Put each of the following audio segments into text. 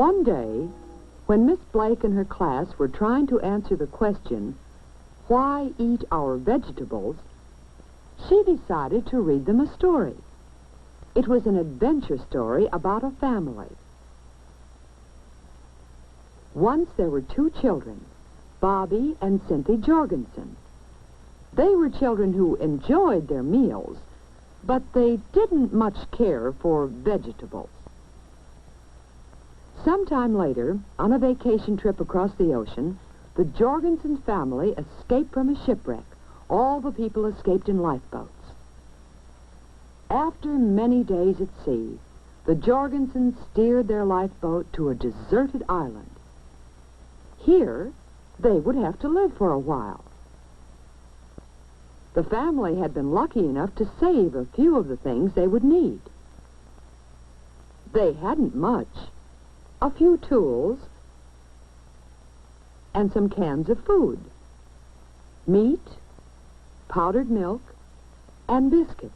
One day, when Miss Blake and her class were trying to answer the question, "Why eat our vegetables?" she decided to read them a story. It was an adventure story about a family. Once there were two children, Bobby and Cynthia Jorgenson. They were children who enjoyed their meals, but they didn't much care for vegetables. Sometime later, on a vacation trip across the ocean, the Jorgenson family escaped from a shipwreck. All the people escaped in lifeboats. After many days at sea, the Jorgensons steered their lifeboat to a deserted island. Here, they would have to live for a while. The family had been lucky enough to save a few of the things they would need. They hadn't much. A few tools, and some cans of food, meat, powdered milk, and biscuits.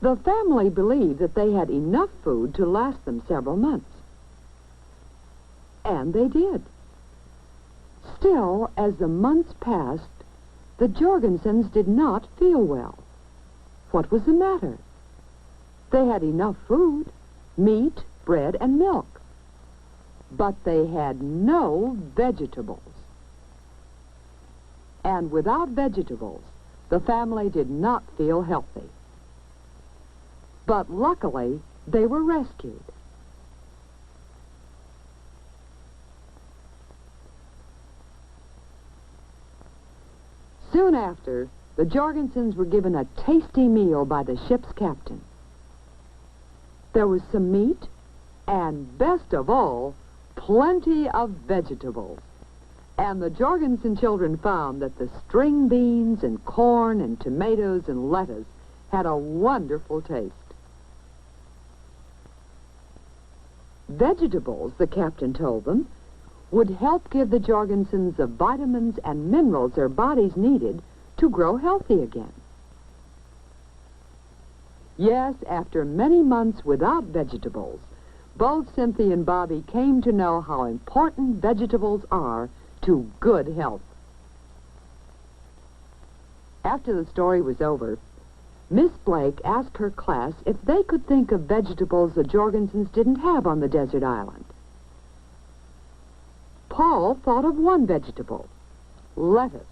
The family believed that they had enough food to last them several months. And they did. Still, as the months passed, the Jorgensons did not feel well. What was the matter? They had enough food, meat, bread, and milk. But they had no vegetables. And without vegetables, the family did not feel healthy. But luckily, they were rescued. Soon after, the Jorgensons were given a tasty meal by the ship's captain. There was some meat, and best of all, plenty of vegetables. And the Jorgenson children found that the string beans and corn and tomatoes and lettuce had a wonderful taste. Vegetables, the captain told them, would help give the Jorgensons the vitamins and minerals their bodies needed to grow healthy again. Yes, after many months without vegetables, both Cynthia and Bobby came to know how important vegetables are to good health. After the story was over, Miss Blake asked her class if they could think of vegetables the Jorgensons didn't have on the desert island. Paul thought of one vegetable, lettuce.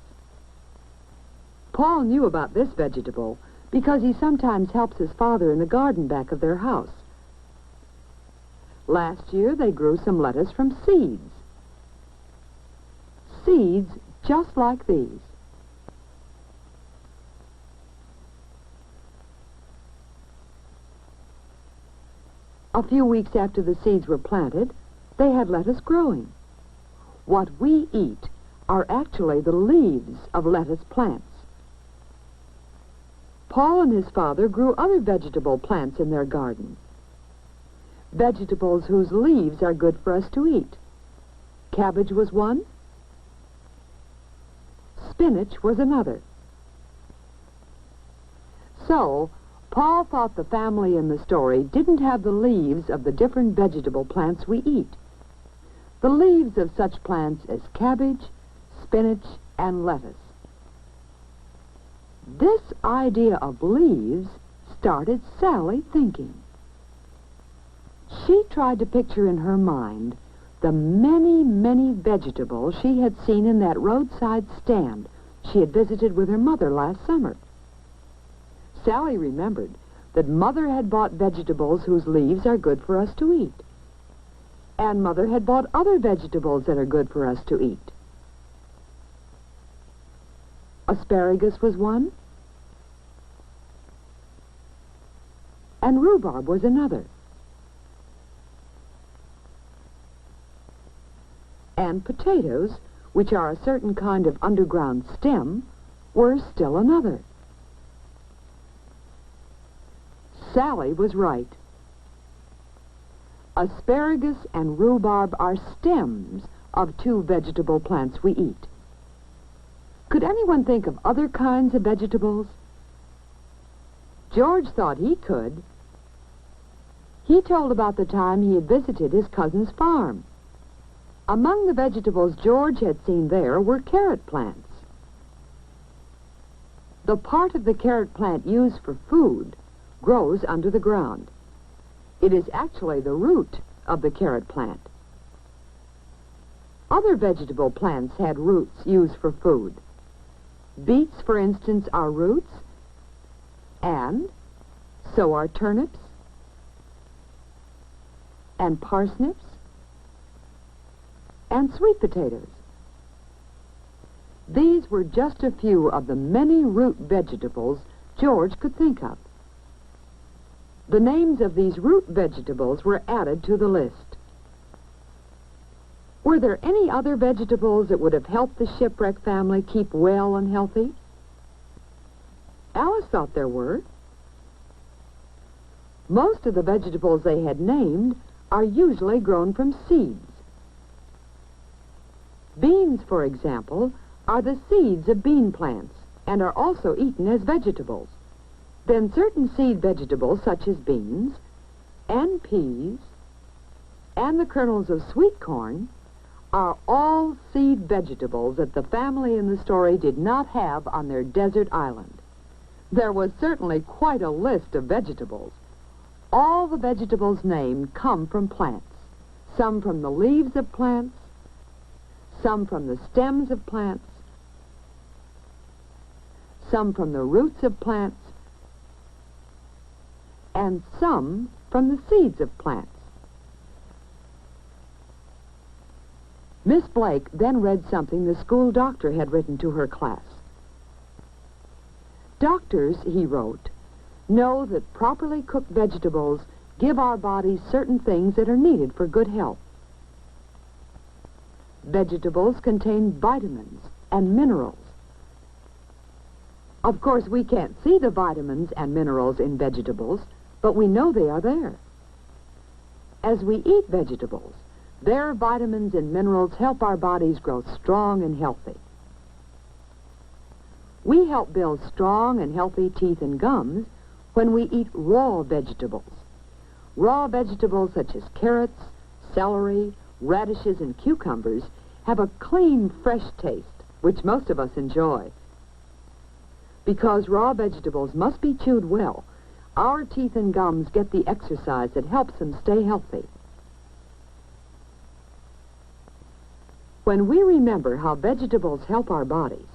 Paul knew about this vegetable because he sometimes helps his father in the garden back of their house. Last year, they grew some lettuce from seeds. Seeds just like these. A few weeks after the seeds were planted, they had lettuce growing. What we eat are actually the leaves of lettuce plants. Paul and his father grew other vegetable plants in their garden. Vegetables whose leaves are good for us to eat. Cabbage was one. Spinach was another. So, Paul thought the family in the story didn't have the leaves of the different vegetable plants we eat. The leaves of such plants as cabbage, spinach, and lettuce. This idea of leaves started Sally thinking. She tried to picture in her mind the many, many vegetables she had seen in that roadside stand she had visited with her mother last summer. Sally remembered that Mother had bought vegetables whose leaves are good for us to eat. And Mother had bought other vegetables that are good for us to eat. Asparagus was one, and rhubarb was another. And potatoes, which are a certain kind of underground stem, were still another. Sally was right. Asparagus and rhubarb are stems of two vegetable plants we eat. Could anyone think of other kinds of vegetables? George thought he could. He told about the time he had visited his cousin's farm. Among the vegetables George had seen there were carrot plants. The part of the carrot plant used for food grows under the ground. It is actually the root of the carrot plant. Other vegetable plants had roots used for food. Beets, for instance, are roots, and so are turnips and parsnips and sweet potatoes. These were just a few of the many root vegetables George could think of. The names of these root vegetables were added to the list. Were there any other vegetables that would have helped the shipwreck family keep well and healthy? Alice thought there were. Most of the vegetables they had named are usually grown from seeds. Beans, for example, are the seeds of bean plants and are also eaten as vegetables. Then certain seed vegetables, such as beans and peas and the kernels of sweet corn, are all seed vegetables that the family in the story did not have on their desert island. There was certainly quite a list of vegetables. All the vegetables named come from plants, some from the leaves of plants, some from the stems of plants, some from the roots of plants, and some from the seeds of plants. Miss Blake then read something the school doctor had written to her class. Doctors, he wrote, know that properly cooked vegetables give our bodies certain things that are needed for good health. Vegetables contain vitamins and minerals. Of course, we can't see the vitamins and minerals in vegetables, but we know they are there. As we eat vegetables, their vitamins and minerals help our bodies grow strong and healthy. We help build strong and healthy teeth and gums when we eat raw vegetables. Raw vegetables such as carrots, celery, radishes, and cucumbers have a clean, fresh taste, which most of us enjoy. Because raw vegetables must be chewed well, our teeth and gums get the exercise that helps them stay healthy. When we remember how vegetables help our bodies,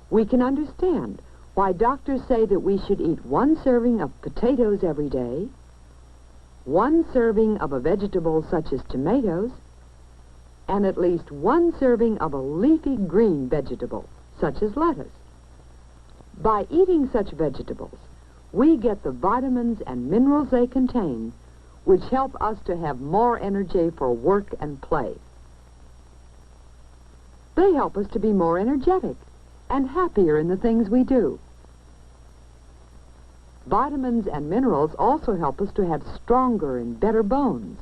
we can understand why doctors say that we should eat 1 serving of potatoes every day, 1 serving of a vegetable such as tomatoes, and at least 1 serving of a leafy green vegetable such as lettuce. By eating such vegetables, we get the vitamins and minerals they contain, which help us to have more energy for work and play. They help us to be more energetic and happier in the things we do. Vitamins and minerals also help us to have stronger and better bones.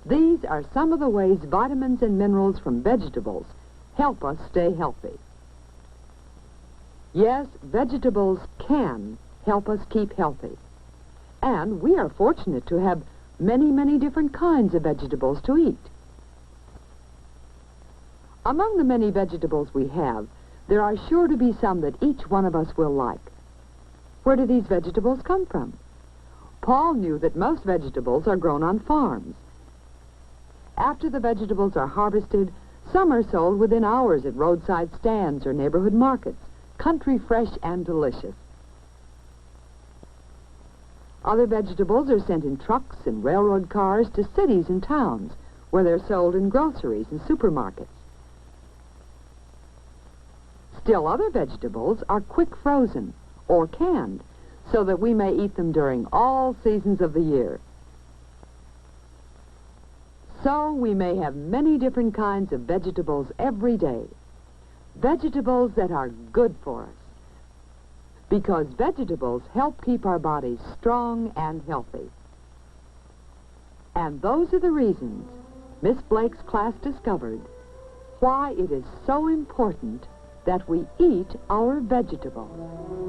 These are some of the ways vitamins and minerals from vegetables help us stay healthy. Yes, vegetables can help us keep healthy. And we are fortunate to have many, many different kinds of vegetables to eat. Among the many vegetables we have, there are sure to be some that each one of us will like. Where do these vegetables come from? Paul knew that most vegetables are grown on farms. After the vegetables are harvested, some are sold within hours at roadside stands or neighborhood markets, country fresh and delicious. Other vegetables are sent in trucks and railroad cars to cities and towns, where they're sold in groceries and supermarkets. Still other vegetables are quick frozen or canned, so that we may eat them during all seasons of the year. So we may have many different kinds of vegetables every day. Vegetables that are good for us. Because vegetables help keep our bodies strong and healthy. And those are the reasons Miss Blake's class discovered why it is so important that we eat our vegetables.